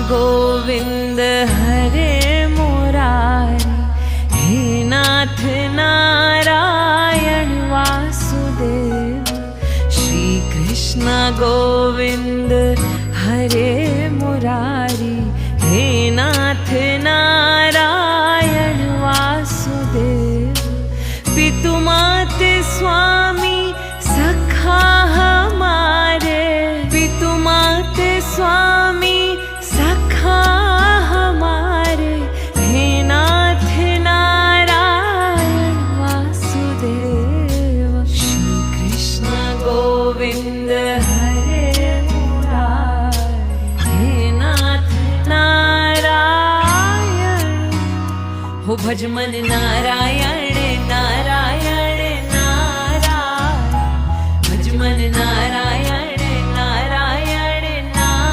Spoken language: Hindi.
गोविंद हरे मुरारी, हे नाथ नारायण वासुदेव। श्री कृष्ण गोविंद हरे मुरारी, हे नाथ नारायण वासुदेव। पितु माते स्वामी सखा हमारे, पितु माते स्वामी सखा हमारे, हे नाथ नारायण वासुदेव। श्री कृष्ण गोविंद हरे मुरारी, हे नाथ नारायण। हो भज मन नारायण